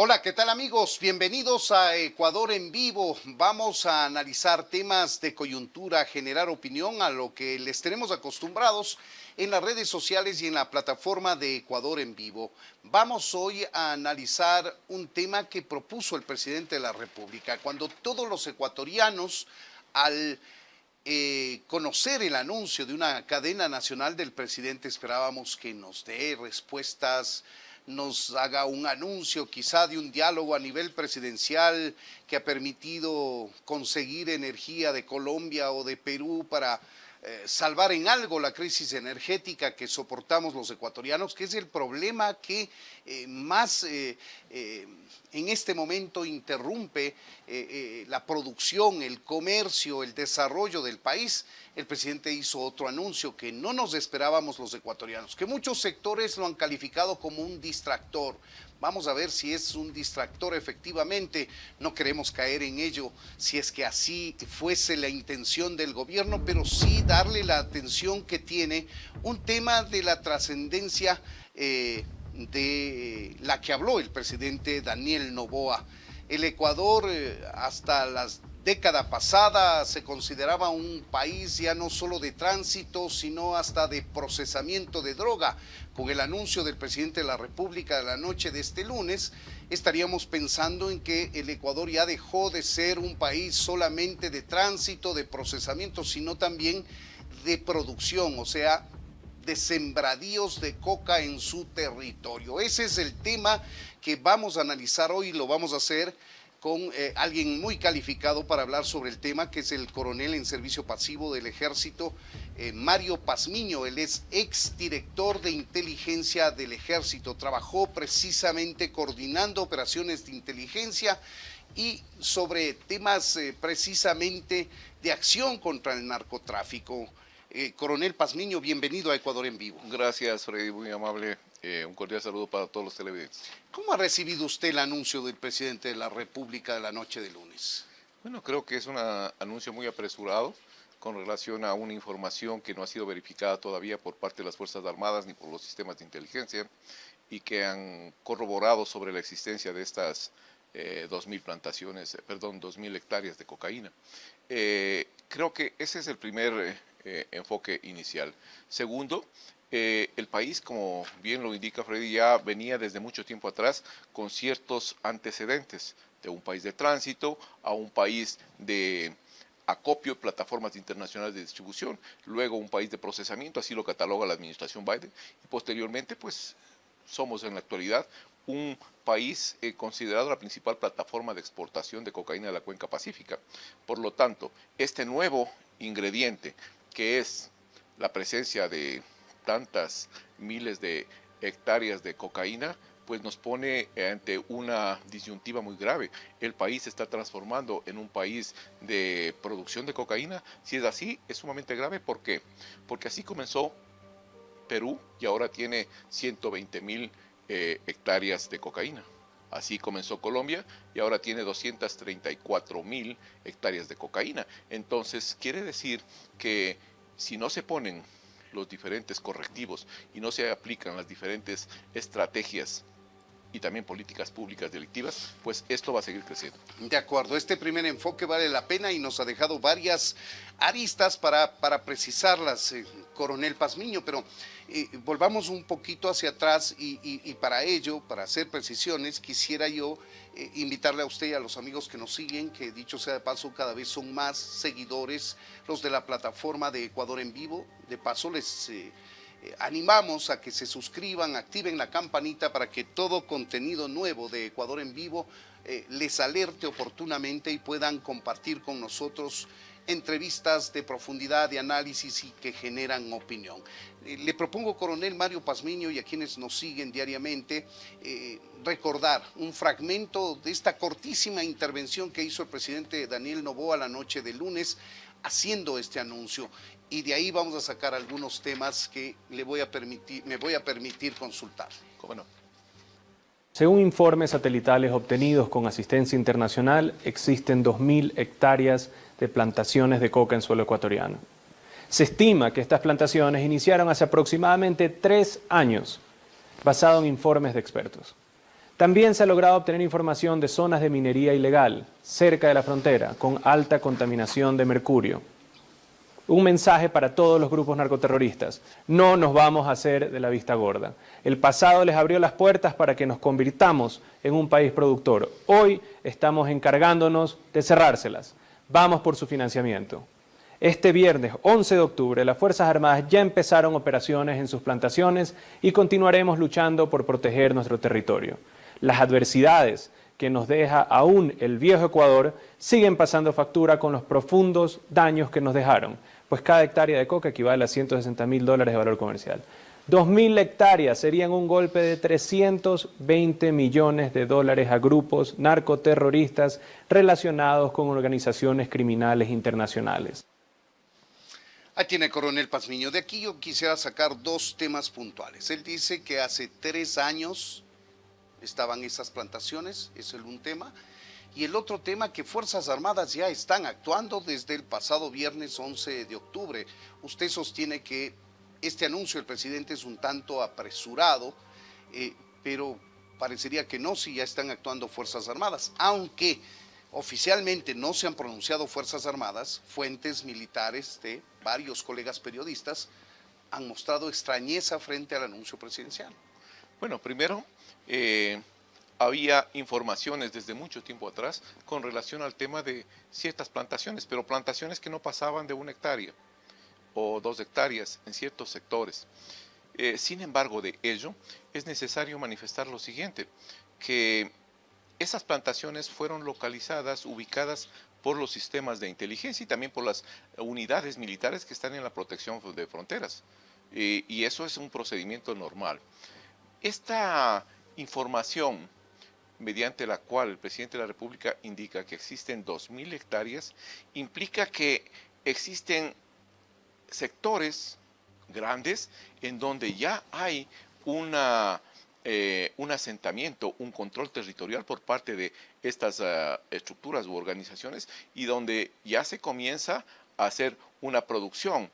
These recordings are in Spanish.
Hola, ¿qué tal amigos? Bienvenidos a Ecuador en Vivo. Vamos a analizar temas de coyuntura, generar opinión a lo que les tenemos acostumbrados en las redes sociales y en la plataforma de Ecuador en Vivo. Vamos hoy a analizar un tema que propuso el presidente de la República, cuando todos los ecuatorianos, al conocer el anuncio de una cadena nacional del presidente, esperábamos que nos dé respuestas, nos haga un anuncio quizá de un diálogo a nivel presidencial que ha permitido conseguir energía de Colombia o de Perú para salvar en algo la crisis energética que soportamos los ecuatorianos, que es el problema que más en este momento interrumpe la producción, el comercio, el desarrollo del país. El presidente hizo otro anuncio que no nos esperábamos los ecuatorianos, que muchos sectores lo han calificado como un distractor. Vamos a ver si es un distractor efectivamente. No queremos caer en ello si es que así fuese la intención del gobierno, pero sí darle la atención que tiene un tema de la trascendencia de la que habló el presidente Daniel Noboa. El Ecuador hasta las década pasada se consideraba un país ya no solo de tránsito, sino hasta de procesamiento de droga. Con el anuncio del presidente de la República de la noche de este lunes, estaríamos pensando en que el Ecuador ya dejó de ser un país solamente de tránsito, de procesamiento, sino también de producción, o sea, de sembradíos de coca en su territorio. Ese es el tema que vamos a analizar hoy, lo vamos a hacer con alguien muy calificado para hablar sobre el tema, que es el coronel en servicio pasivo del Ejército, Mario Pazmiño. Él es exdirector de inteligencia del Ejército, trabajó precisamente coordinando operaciones de inteligencia y sobre temas precisamente de acción contra el narcotráfico. Coronel Pazmiño, bienvenido a Ecuador en Vivo. Gracias, Freddy, muy amable. Un cordial saludo para todos los televidentes. ¿Cómo ha recibido usted el anuncio del presidente de la República de la noche de lunes? Bueno, creo que es un anuncio muy apresurado con relación a una información que no ha sido verificada todavía por parte de las Fuerzas Armadas ni por los sistemas de inteligencia y que han corroborado sobre la existencia de estas 2.000 hectáreas de cocaína. Creo que ese es el primer enfoque inicial. Segundo, el país, como bien lo indica Freddy, ya venía desde mucho tiempo atrás con ciertos antecedentes de un país de tránsito a un país de acopio de plataformas internacionales de distribución, luego un país de procesamiento, así lo cataloga la administración Biden, y posteriormente pues somos en la actualidad un país considerado la principal plataforma de exportación de cocaína de la cuenca pacífica. Por lo tanto, este nuevo ingrediente que es la presencia de tantas miles de hectáreas de cocaína, pues nos pone ante una disyuntiva muy grave. El país se está transformando en un país de producción de cocaína. Si es así, es sumamente grave. ¿Por qué? Porque así comenzó Perú y ahora tiene 120.000 hectáreas de cocaína. Así comenzó Colombia y ahora tiene 234.000 hectáreas de cocaína. Entonces, quiere decir que si no se ponen los diferentes correctivos y no se aplican las diferentes estrategias y también políticas públicas delictivas, pues esto va a seguir creciendo. De acuerdo, este primer enfoque vale la pena y nos ha dejado varias aristas para precisarlas, coronel Pazmiño, pero volvamos un poquito hacia atrás y para ello, para hacer precisiones, quisiera yo invitarle a usted y a los amigos que nos siguen, que dicho sea de paso cada vez son más seguidores los de la plataforma de Ecuador en Vivo. De paso les animamos a que se suscriban, activen la campanita para que todo contenido nuevo de Ecuador en Vivo les alerte oportunamente y puedan compartir con nosotros entrevistas de profundidad, de análisis y que generan opinión. Le propongo, coronel Mario Pazmiño, y a quienes nos siguen diariamente, recordar un fragmento de esta cortísima intervención que hizo el presidente Daniel Noboa la noche del lunes, haciendo este anuncio. Y de ahí vamos a sacar algunos temas que me voy a permitir consultar. ¿Cómo no? Según informes satelitales obtenidos con asistencia internacional, existen 2.000 hectáreas de plantaciones de coca en suelo ecuatoriano. Se estima que estas plantaciones iniciaron hace aproximadamente 3 años, basado en informes de expertos. También se ha logrado obtener información de zonas de minería ilegal, cerca de la frontera, con alta contaminación de mercurio. Un mensaje para todos los grupos narcoterroristas: no nos vamos a hacer de la vista gorda. El pasado les abrió las puertas para que nos convirtamos en un país productor. Hoy estamos encargándonos de cerrárselas. Vamos por su financiamiento. Este viernes 11 de octubre, las Fuerzas Armadas ya empezaron operaciones en sus plantaciones y continuaremos luchando por proteger nuestro territorio. Las adversidades que nos deja aún el viejo Ecuador siguen pasando factura con los profundos daños que nos dejaron, pues cada hectárea de coca equivale a $160.000 de valor comercial. 2.000 hectáreas serían un golpe de $320 millones a grupos narcoterroristas relacionados con organizaciones criminales internacionales. Ahí tiene, coronel Pazmiño. De aquí yo quisiera sacar dos temas puntuales. Él dice que hace 3 años estaban esas plantaciones, es un tema. Y el otro tema, que Fuerzas Armadas ya están actuando desde el pasado viernes 11 de octubre. Usted sostiene que este anuncio del presidente es un tanto apresurado, pero parecería que no, si ya están actuando Fuerzas Armadas, aunque oficialmente no se han pronunciado Fuerzas Armadas. Fuentes militares de varios colegas periodistas han mostrado extrañeza frente al anuncio presidencial. Bueno, primero, había informaciones desde mucho tiempo atrás con relación al tema de ciertas plantaciones, pero plantaciones que no pasaban de 1 hectárea o 2 hectáreas en ciertos sectores. Sin embargo, de ello es necesario manifestar lo siguiente, que esas plantaciones fueron localizadas, ubicadas por los sistemas de inteligencia y también por las unidades militares que están en la protección de fronteras. Y eso es un procedimiento normal. Esta información, mediante la cual el presidente de la República indica que existen 2.000 hectáreas, implica que existen sectores grandes en donde ya hay un asentamiento, un control territorial por parte de estas estructuras u organizaciones, y donde ya se comienza a hacer una producción.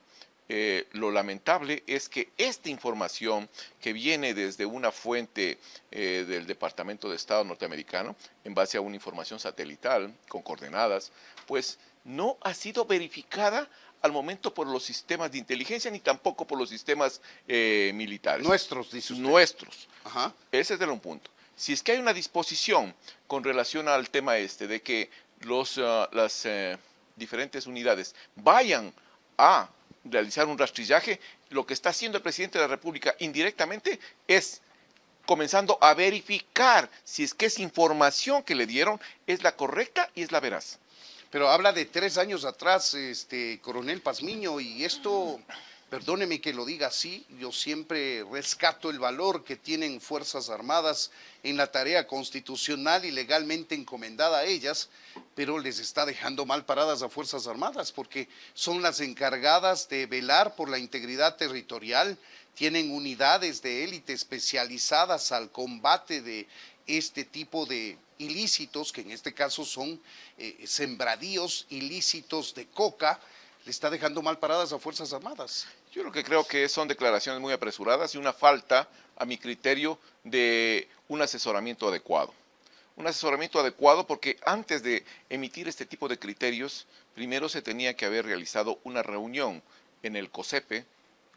Lo lamentable es que esta información, que viene desde una fuente del Departamento de Estado norteamericano, en base a una información satelital con coordenadas, pues no ha sido verificada al momento por los sistemas de inteligencia, ni tampoco por los sistemas militares. Nuestros, dice usted. Nuestros. Ajá. Ese es un punto. Si es que hay una disposición con relación al tema de que las diferentes unidades vayan a realizar un rastrillaje, lo que está haciendo el presidente de la República indirectamente es comenzando a verificar si es que esa información que le dieron es la correcta y es la veraz. Pero habla de 3 años atrás, coronel Pazmiño, y esto, perdóneme que lo diga así, yo siempre rescato el valor que tienen Fuerzas Armadas en la tarea constitucional y legalmente encomendada a ellas, pero les está dejando mal paradas a Fuerzas Armadas, porque son las encargadas de velar por la integridad territorial, tienen unidades de élite especializadas al combate de este tipo de ilícitos, que en este caso son sembradíos ilícitos de coca. Le está dejando mal paradas a Fuerzas Armadas. Yo lo que creo que son declaraciones muy apresuradas y una falta, a mi criterio, de un asesoramiento adecuado. Un asesoramiento adecuado porque antes de emitir este tipo de criterios, primero se tenía que haber realizado una reunión en el COSEPE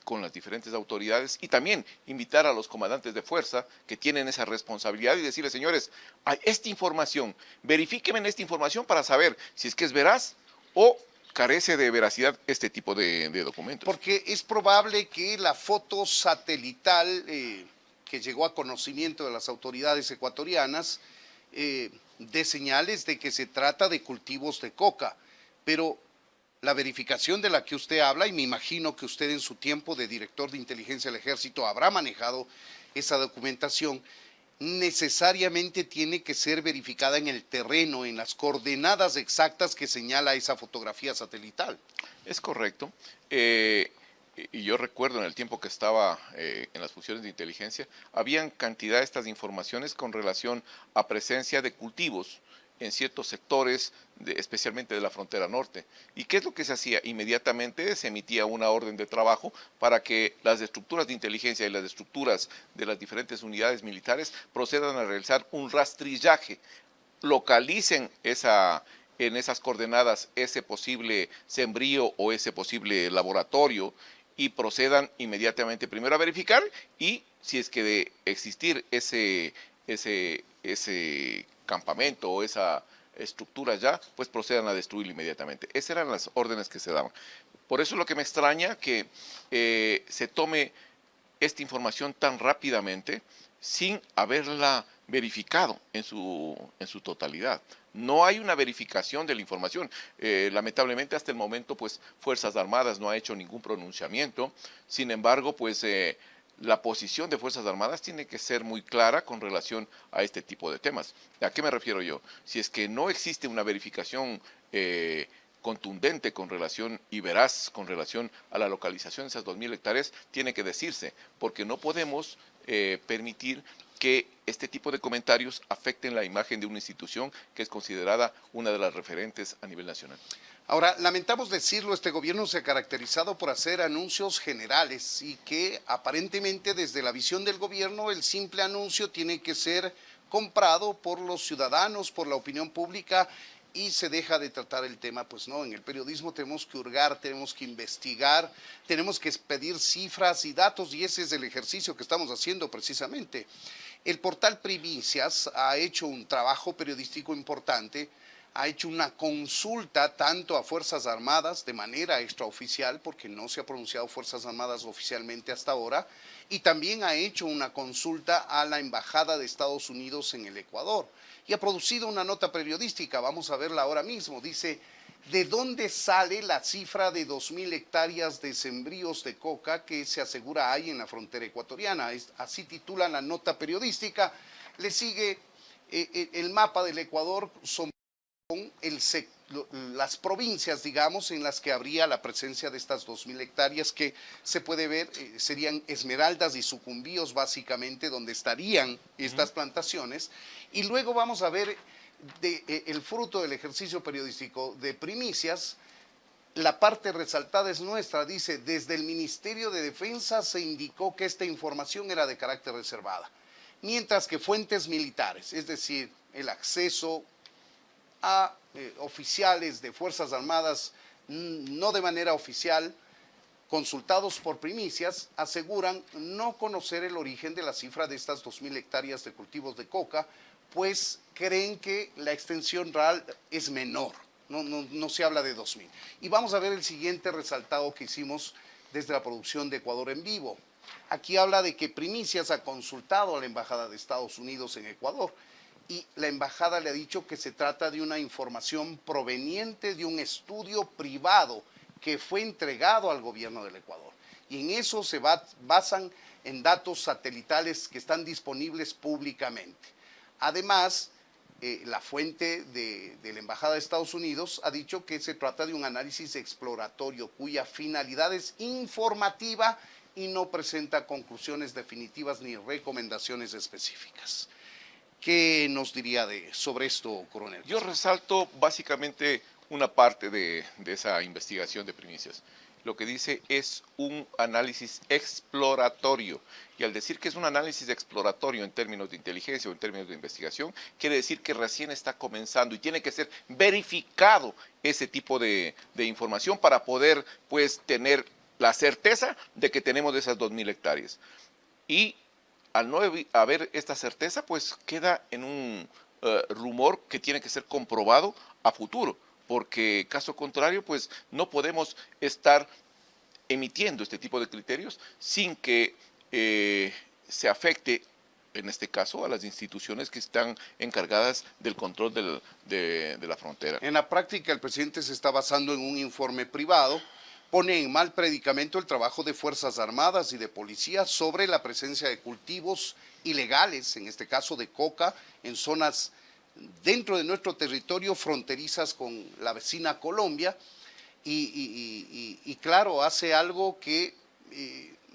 con las diferentes autoridades y también invitar a los comandantes de fuerza que tienen esa responsabilidad y decirles: señores, hay esta información, verifíquenme en esta información para saber si es que es veraz o carece de veracidad este tipo de documentos. Porque es probable que la foto satelital que llegó a conocimiento de las autoridades ecuatorianas dé señales de que se trata de cultivos de coca, pero la verificación de la que usted habla, y me imagino que usted en su tiempo de director de inteligencia del Ejército habrá manejado esa documentación, necesariamente tiene que ser verificada en el terreno, en las coordenadas exactas que señala esa fotografía satelital. Es correcto. Y yo recuerdo en el tiempo que estaba en las funciones de inteligencia, habían cantidad de estas informaciones con relación a presencia de cultivos en ciertos sectores, especialmente de la frontera norte. ¿Y qué es lo que se hacía? Inmediatamente se emitía una orden de trabajo para que las estructuras de inteligencia y las estructuras de las diferentes unidades militares procedan a realizar un rastrillaje, localicen en esas coordenadas ese posible sembrío o ese posible laboratorio y procedan inmediatamente primero a verificar, y si es que de existir ese campamento o esa estructura ya, pues procedan a destruirlo inmediatamente. Esas eran las órdenes que se daban. Por eso es lo que me extraña que se tome esta información tan rápidamente sin haberla verificado en su totalidad. No hay una verificación de la información. Lamentablemente hasta el momento pues Fuerzas Armadas no ha hecho ningún pronunciamiento. Sin embargo pues la posición de Fuerzas Armadas tiene que ser muy clara con relación a este tipo de temas. ¿A qué me refiero yo? Si es que no existe una verificación contundente con relación y veraz con relación a la localización de esas 2.000 hectáreas, tiene que decirse, porque no podemos permitir que este tipo de comentarios afecten la imagen de una institución que es considerada una de las referentes a nivel nacional. Ahora, lamentamos decirlo, este gobierno se ha caracterizado por hacer anuncios generales y que aparentemente desde la visión del gobierno el simple anuncio tiene que ser comprado por los ciudadanos, por la opinión pública, y se deja de tratar el tema. Pues no, en el periodismo tenemos que hurgar, tenemos que investigar, tenemos que pedir cifras y datos, y ese es el ejercicio que estamos haciendo precisamente. El portal Primicias ha hecho un trabajo periodístico importante, ha hecho una consulta tanto a Fuerzas Armadas de manera extraoficial, porque no se ha pronunciado Fuerzas Armadas oficialmente hasta ahora, y también ha hecho una consulta a la Embajada de Estados Unidos en el Ecuador, y ha producido una nota periodística, vamos a verla ahora mismo. Dice: ¿de dónde sale la cifra de 2.000 hectáreas de sembríos de coca que se asegura hay en la frontera ecuatoriana? Así titula la nota periodística. Le sigue el mapa del Ecuador con las provincias, digamos, en las que habría la presencia de estas 2.000 hectáreas que se puede ver, serían Esmeraldas y Sucumbíos básicamente, donde estarían estas plantaciones. Y luego vamos a ver el fruto del ejercicio periodístico de Primicias. La parte resaltada es nuestra, dice: desde el Ministerio de Defensa se indicó que esta información era de carácter reservada, mientras que fuentes militares, es decir, el acceso a oficiales de Fuerzas Armadas, no de manera oficial, consultados por Primicias, aseguran no conocer el origen de la cifra de estas 2.000 hectáreas de cultivos de coca, pues creen que la extensión real es menor, no se habla de 2.000. Y vamos a ver el siguiente resaltado que hicimos desde la producción de Ecuador en Vivo. Aquí habla de que Primicias ha consultado a la Embajada de Estados Unidos en Ecuador, y la embajada le ha dicho que se trata de una información proveniente de un estudio privado que fue entregado al gobierno del Ecuador. Y en eso se basan en datos satelitales que están disponibles públicamente. Además, la fuente de la Embajada de Estados Unidos ha dicho que se trata de un análisis exploratorio cuya finalidad es informativa y no presenta conclusiones definitivas ni recomendaciones específicas. ¿Qué nos diría sobre esto, coronel? Yo resalto básicamente una parte de esa investigación de Primicias. Lo que dice es un análisis exploratorio. Y al decir que es un análisis exploratorio en términos de inteligencia o en términos de investigación, quiere decir que recién está comenzando y tiene que ser verificado ese tipo de información para poder pues tener la certeza de que tenemos esas 2.000 hectáreas. Y al no haber esta certeza, pues queda en un rumor que tiene que ser comprobado a futuro, porque caso contrario, pues no podemos estar emitiendo este tipo de criterios sin que se afecte, en este caso, a las instituciones que están encargadas del control de la frontera. En la práctica, el presidente se está basando en un informe privado, pone en mal predicamento el trabajo de Fuerzas Armadas y de Policía sobre la presencia de cultivos ilegales, en este caso de coca, en zonas dentro de nuestro territorio fronterizas con la vecina Colombia, y claro, hace algo que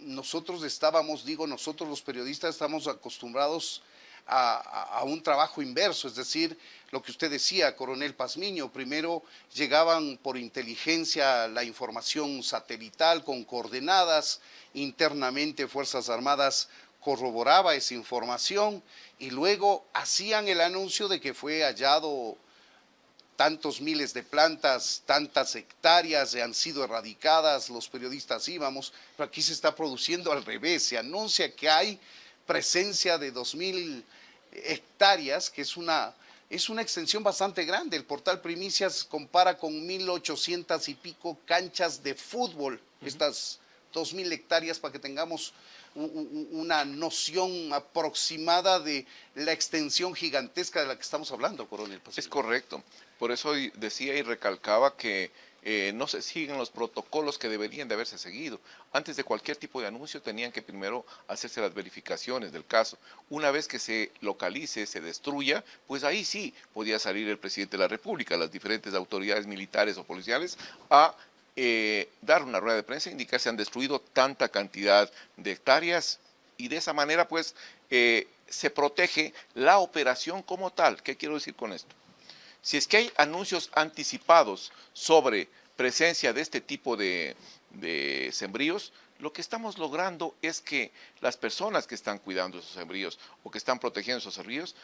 nosotros los periodistas estamos acostumbrados a un trabajo inverso, es decir, lo que usted decía, coronel Pazmiño, primero llegaban por inteligencia la información satelital con coordenadas, internamente Fuerzas Armadas corroboraba esa información y luego hacían el anuncio de que fue hallado tantos miles de plantas, tantas hectáreas han sido erradicadas, los periodistas íbamos, pero aquí se está produciendo al revés, se anuncia que hay presencia de 2.000 hectáreas, que es una extensión bastante grande. El portal Primicias compara con 1.800 y pico canchas de fútbol, estas 2.000 hectáreas, para que tengamos una noción aproximada de la extensión gigantesca de la que estamos hablando, coronel Pazmiño. Es correcto. Por eso decía y recalcaba que no se siguen los protocolos que deberían de haberse seguido. Antes de cualquier tipo de anuncio tenían que primero hacerse las verificaciones del caso. Una vez que se localice, se destruya, pues ahí sí podía salir el presidente de la República, las diferentes autoridades militares o policiales, a dar una rueda de prensa e indicar se han destruido tanta cantidad de hectáreas y de esa manera pues se protege la operación como tal. ¿Qué quiero decir con esto? Si es que hay anuncios anticipados sobre presencia de este tipo de sembríos, lo que estamos logrando es que las personas que están cuidando esos sembríos o que están protegiendo esos sembríos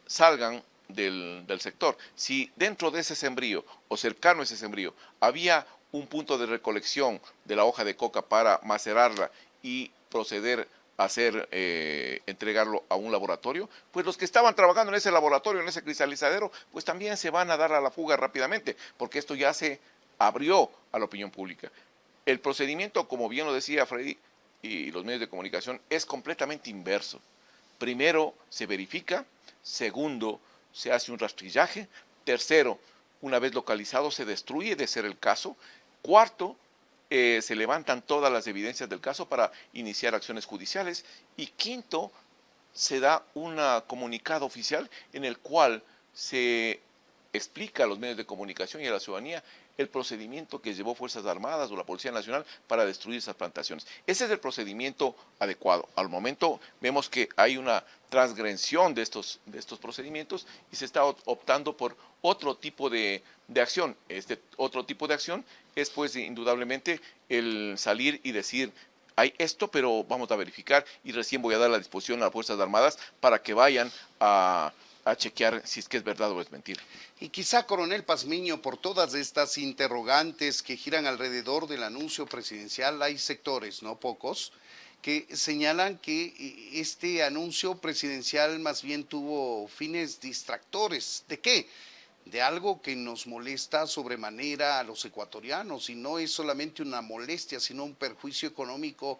salgan del sector. Si dentro de ese sembrío o cercano a ese sembrío había un punto de recolección de la hoja de coca para macerarla y proceder a entregarlo a un laboratorio, pues los que estaban trabajando en ese laboratorio, en ese cristalizadero, pues también se van a dar a la fuga rápidamente, porque esto ya se abrió a la opinión pública. El procedimiento, como bien lo decía Freddy y los medios de comunicación, es completamente inverso. Primero se verifica, segundo se hace un rastrillaje, tercero, una vez localizado se destruye de ser el caso, cuarto, se levantan todas las evidencias del caso para iniciar acciones judiciales y quinto, se da un comunicado oficial en el cual se explica a los medios de comunicación y a la ciudadanía el procedimiento que llevó Fuerzas Armadas o la Policía Nacional para destruir esas plantaciones. Ese es el procedimiento adecuado. Al momento vemos que hay una transgresión de estos procedimientos y se está optando por otro tipo de acción. Este otro tipo de acción es pues indudablemente el salir y decir hay esto, pero vamos a verificar y recién voy a dar la disposición a las Fuerzas Armadas para que vayan a chequear si es que es verdad o es mentira. Y quizá, coronel Pazmiño, por todas estas interrogantes que giran alrededor del anuncio presidencial, hay sectores, no pocos, que señalan que este anuncio presidencial más bien tuvo fines distractores. ¿De qué? De algo que nos molesta sobremanera a los ecuatorianos, y no es solamente una molestia, sino un perjuicio económico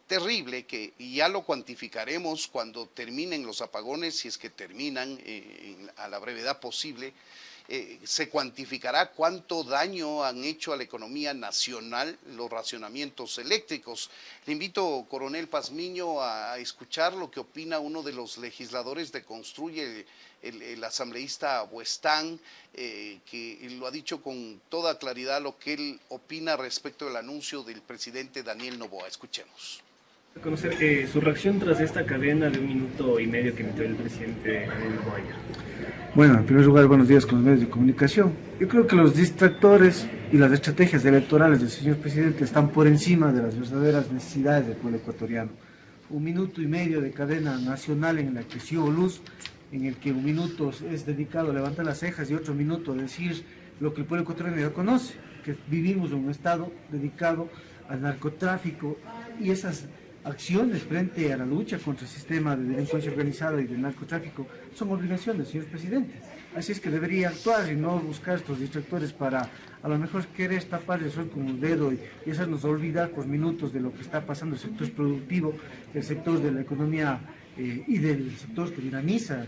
terrible, que ya lo cuantificaremos cuando terminen los apagones, si es que terminan a la brevedad posible. Se cuantificará cuánto daño han hecho a la economía nacional los racionamientos eléctricos. Le invito, coronel Pazmiño, a escuchar lo que opina uno de los legisladores de Construye, el asambleísta Buestán, que lo ha dicho con toda claridad lo que él opina respecto del anuncio del presidente Daniel Noboa. Escuchemos. Conocer su reacción tras esta cadena de 1 minuto y medio que emitió el presidente Daniel Noboa. Bueno, en primer lugar, buenos días con los medios de comunicación. Yo creo que los distractores y las estrategias electorales del señor presidente están por encima de las verdaderas necesidades del pueblo ecuatoriano. 1 minuto y medio de cadena nacional en la que sí hubo luz, en el que 1 minuto es dedicado a levantar las cejas y otro minuto a decir lo que el pueblo ecuatoriano ya conoce, que vivimos en un estado dedicado al narcotráfico y esas acciones frente a la lucha contra el sistema de delincuencia organizada y del narcotráfico son obligaciones, señor presidente. Así es que debería actuar y no buscar estos distractores para a lo mejor querer tapar el sol con un dedo y hacernos olvidar por minutos de lo que está pasando en el sector productivo, el sector de la economía y del sector que dinamiza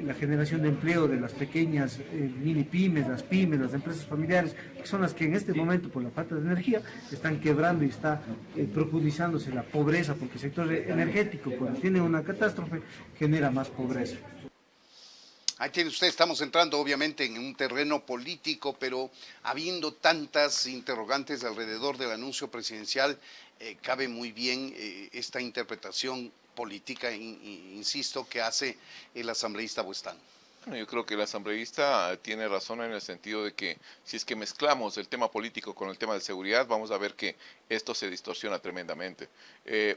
la generación de empleo de las pequeñas mini pymes, las empresas familiares, que son las que en este momento por la falta de energía están quebrando y está profundizándose la pobreza, porque el sector energético cuando tiene una catástrofe genera más pobreza. Ahí tiene usted, estamos entrando obviamente en un terreno político, pero habiendo tantas interrogantes alrededor del anuncio presidencial, cabe muy bien esta interpretación política, insisto, que hace el asambleísta Buestán. Bueno, yo creo que el asambleísta tiene razón en el sentido de que si es que mezclamos el tema político con el tema de seguridad, vamos a ver que esto se distorsiona tremendamente.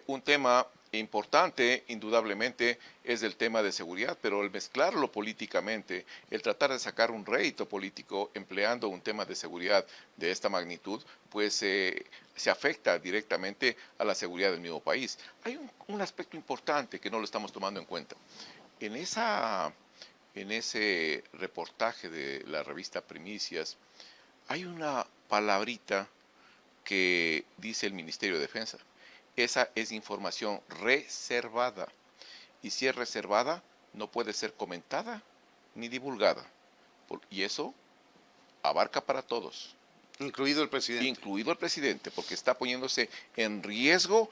Un tema importante, indudablemente, es el tema de seguridad, pero el mezclarlo políticamente, el tratar de sacar un rédito político empleando un tema de seguridad de esta magnitud, pues se afecta directamente a la seguridad del mismo país. Hay un aspecto importante que no lo estamos tomando en cuenta. En ese reportaje de la revista Primicias, hay una palabrita que dice el Ministerio de Defensa. Esa es información reservada. Y si es reservada, no puede ser comentada ni divulgada. Y eso abarca para todos. Incluido el presidente. Incluido el presidente, porque está poniéndose en riesgo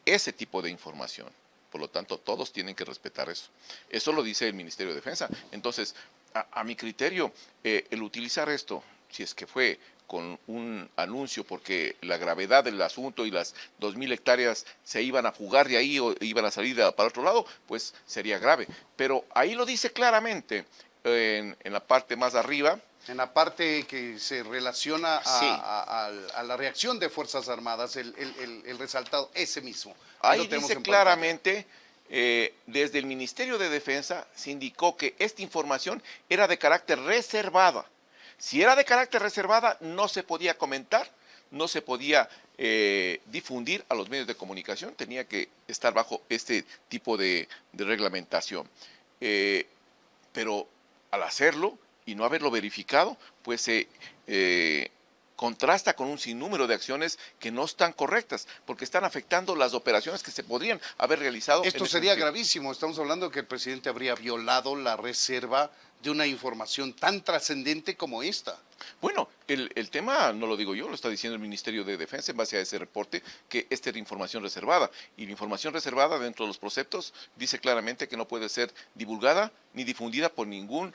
ese tipo de información. Por lo tanto, todos tienen que respetar eso. Eso lo dice el Ministerio de Defensa. Entonces, a mi criterio, el utilizar esto, si es que fue con un anuncio porque la gravedad del asunto y las 2.000 hectáreas se iban a fugar de ahí o iban a salir para otro lado, pues sería grave. Pero ahí lo dice claramente en la parte más arriba. En la parte que se relaciona Sí. a la reacción de Fuerzas Armadas, el resaltado, ese mismo. Ahí dice claramente, desde el Ministerio de Defensa se indicó que esta información era de carácter reservada. Si era de carácter reservada, no se podía comentar, no se podía difundir a los medios de comunicación, tenía que estar bajo este tipo de reglamentación. Pero al hacerlo y no haberlo verificado, pues se contrasta con un sinnúmero de acciones que no están correctas, porque están afectando las operaciones que se podrían haber realizado. Esto sería gravísimo. Estamos hablando de que el presidente habría violado la reserva de una información tan trascendente como esta. Bueno, el tema no lo digo yo, lo está diciendo el Ministerio de Defensa en base a ese reporte, que esta era información reservada. Y la información reservada dentro de los preceptos dice claramente que no puede ser divulgada ni difundida por ninguna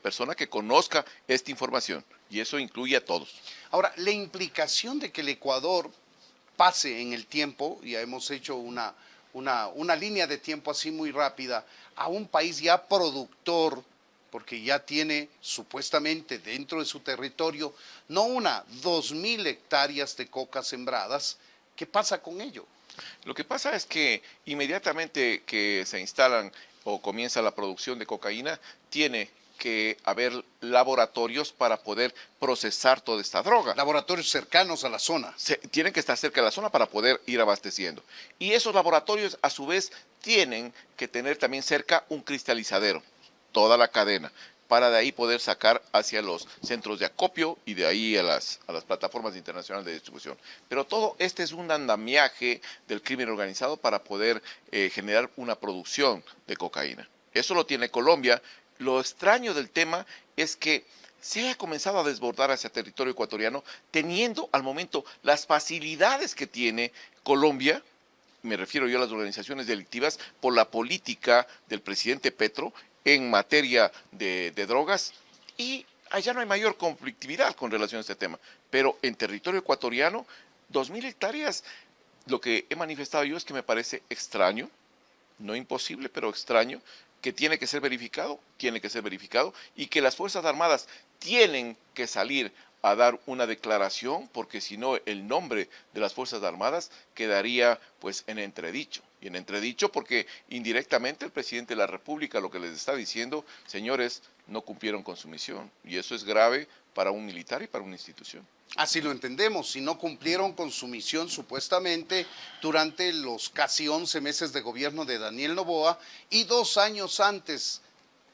persona que conozca esta información. Y eso incluye a todos. Ahora, la implicación de que el Ecuador pase en el tiempo, ya hemos hecho una línea de tiempo así muy rápida, a un país ya productor, porque ya tiene supuestamente dentro de su territorio no 2.000 hectáreas de coca sembradas. ¿Qué pasa con ello? Lo que pasa es que inmediatamente que se instalan o comienza la producción de cocaína, tiene que haber laboratorios para poder procesar toda esta droga. Laboratorios cercanos a la zona. Tienen que estar cerca de la zona para poder ir abasteciendo. Y esos laboratorios, a su vez, tienen que tener también cerca un cristalizadero, toda la cadena, para de ahí poder sacar hacia los centros de acopio y de ahí a las plataformas internacionales de distribución. Pero todo este es un andamiaje del crimen organizado para poder generar una producción de cocaína. Eso lo tiene Colombia. Lo extraño del tema es que se haya comenzado a desbordar hacia territorio ecuatoriano, teniendo al momento las facilidades que tiene Colombia, me refiero yo a las organizaciones delictivas, por la política del presidente Petro en materia de drogas, y allá no hay mayor conflictividad con relación a este tema. Pero en territorio ecuatoriano, 2.000 hectáreas, lo que he manifestado yo es que me parece extraño, no imposible, pero extraño, que tiene que ser verificado, y que las Fuerzas Armadas tienen que salir a dar una declaración, porque si no el nombre de las Fuerzas Armadas quedaría pues en entredicho. Y en entredicho porque indirectamente el presidente de la República lo que les está diciendo, señores, no cumplieron con su misión. Y eso es grave para un militar y para una institución. Así lo entendemos, si no cumplieron con su misión supuestamente durante los casi 11 meses de gobierno de Daniel Noboa y 2 años antes.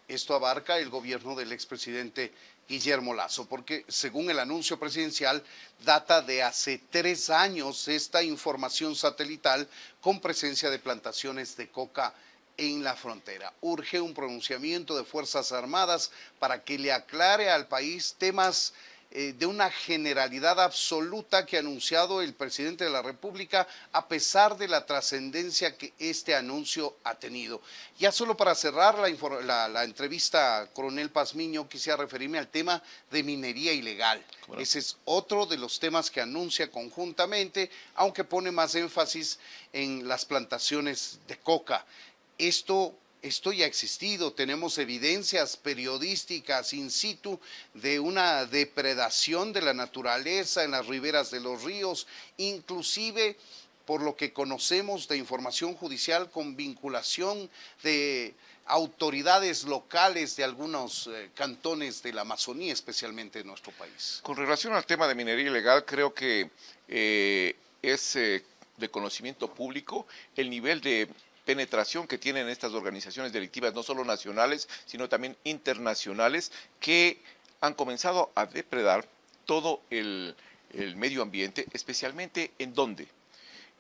Esto abarca el gobierno del expresidente Guillermo Lasso, porque según el anuncio presidencial data de hace 3 años esta información satelital con presencia de plantaciones de coca en la frontera. Urge un pronunciamiento de Fuerzas Armadas para que le aclare al país temas de una generalidad absoluta que ha anunciado el presidente de la República, a pesar de la trascendencia que este anuncio ha tenido. Ya solo para cerrar la entrevista, coronel Pazmiño, quisiera referirme al tema de minería ilegal. Bueno. Ese es otro de los temas que anuncia conjuntamente, aunque pone más énfasis en las plantaciones de coca. Esto ya ha existido, tenemos evidencias periodísticas in situ de una depredación de la naturaleza en las riberas de los ríos, inclusive por lo que conocemos de información judicial con vinculación de autoridades locales de algunos cantones de la Amazonía, especialmente en nuestro país. Con relación al tema de minería ilegal, creo que es de conocimiento público el nivel de penetración que tienen estas organizaciones delictivas, no solo nacionales, sino también internacionales, que han comenzado a depredar todo el medio ambiente, especialmente ¿en dónde?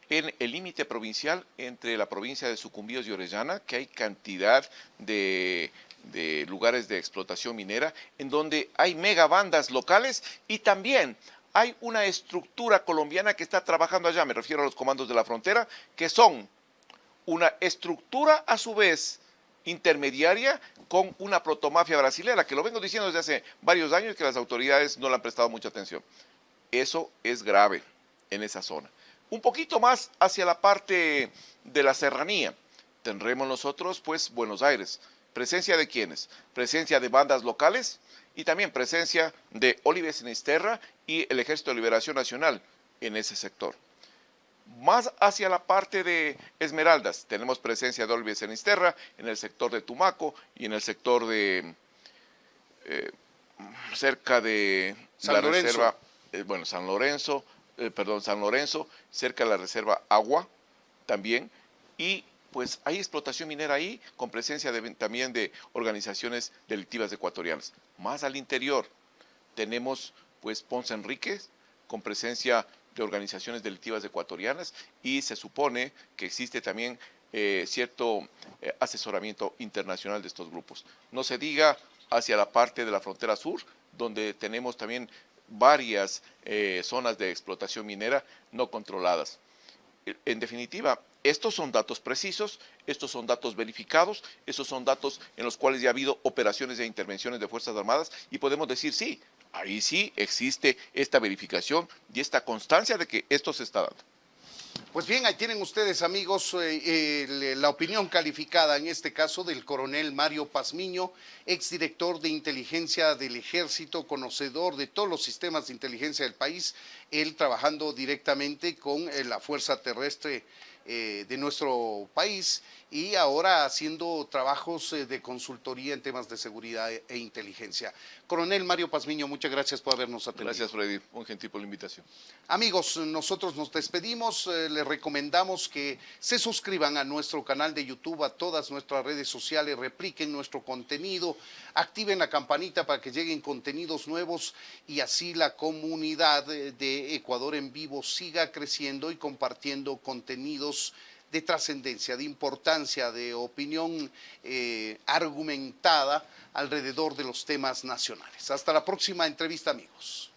En el límite provincial entre la provincia de Sucumbíos y Orellana, que hay cantidad de lugares de explotación minera, en donde hay megabandas locales y también hay una estructura colombiana que está trabajando allá, me refiero a los comandos de la frontera, que son una estructura a su vez intermediaria con una protomafia brasilera, que lo vengo diciendo desde hace varios años, que las autoridades no le han prestado mucha atención. Eso es grave en esa zona. Un poquito más hacia la parte de la serranía, tendremos nosotros pues Buenos Aires. ¿Presencia de quiénes? Presencia de bandas locales y también presencia de Oliver Sinisterra y el Ejército de Liberación Nacional en ese sector. Más hacia la parte de Esmeraldas, tenemos presencia de Oliver Sinisterra en el sector de Tumaco y en el sector de cerca de la reserva, San Lorenzo, cerca de la reserva Agua también, y pues hay explotación minera ahí con presencia también de organizaciones delictivas ecuatorianas. Más al interior tenemos pues Ponce Enríquez con presencia de organizaciones delictivas ecuatorianas y se supone que existe también cierto asesoramiento internacional de estos grupos. No se diga hacia la parte de la frontera sur, donde tenemos también varias zonas de explotación minera no controladas. En definitiva, estos son datos precisos, estos son datos verificados, estos son datos en los cuales ya ha habido operaciones e intervenciones de Fuerzas Armadas y podemos decir sí, ahí sí existe esta verificación y esta constancia de que esto se está dando. Pues bien, ahí tienen ustedes, amigos, la opinión calificada, en este caso, del coronel Mario Pazmiño, exdirector de inteligencia del Ejército, conocedor de todos los sistemas de inteligencia del país, él trabajando directamente con la Fuerza Terrestre de nuestro país y ahora haciendo trabajos de consultoría en temas de seguridad e inteligencia. Coronel Mario Pazmiño, muchas gracias por habernos atendido. Gracias, Freddy, muy gentil por la invitación. Amigos, nosotros nos despedimos, les recomendamos que se suscriban a nuestro canal de YouTube, a todas nuestras redes sociales, repliquen nuestro contenido, activen la campanita para que lleguen contenidos nuevos y así la comunidad de Ecuador en Vivo siga creciendo y compartiendo contenidos de trascendencia, de importancia, de opinión argumentada alrededor de los temas nacionales. Hasta la próxima entrevista, amigos.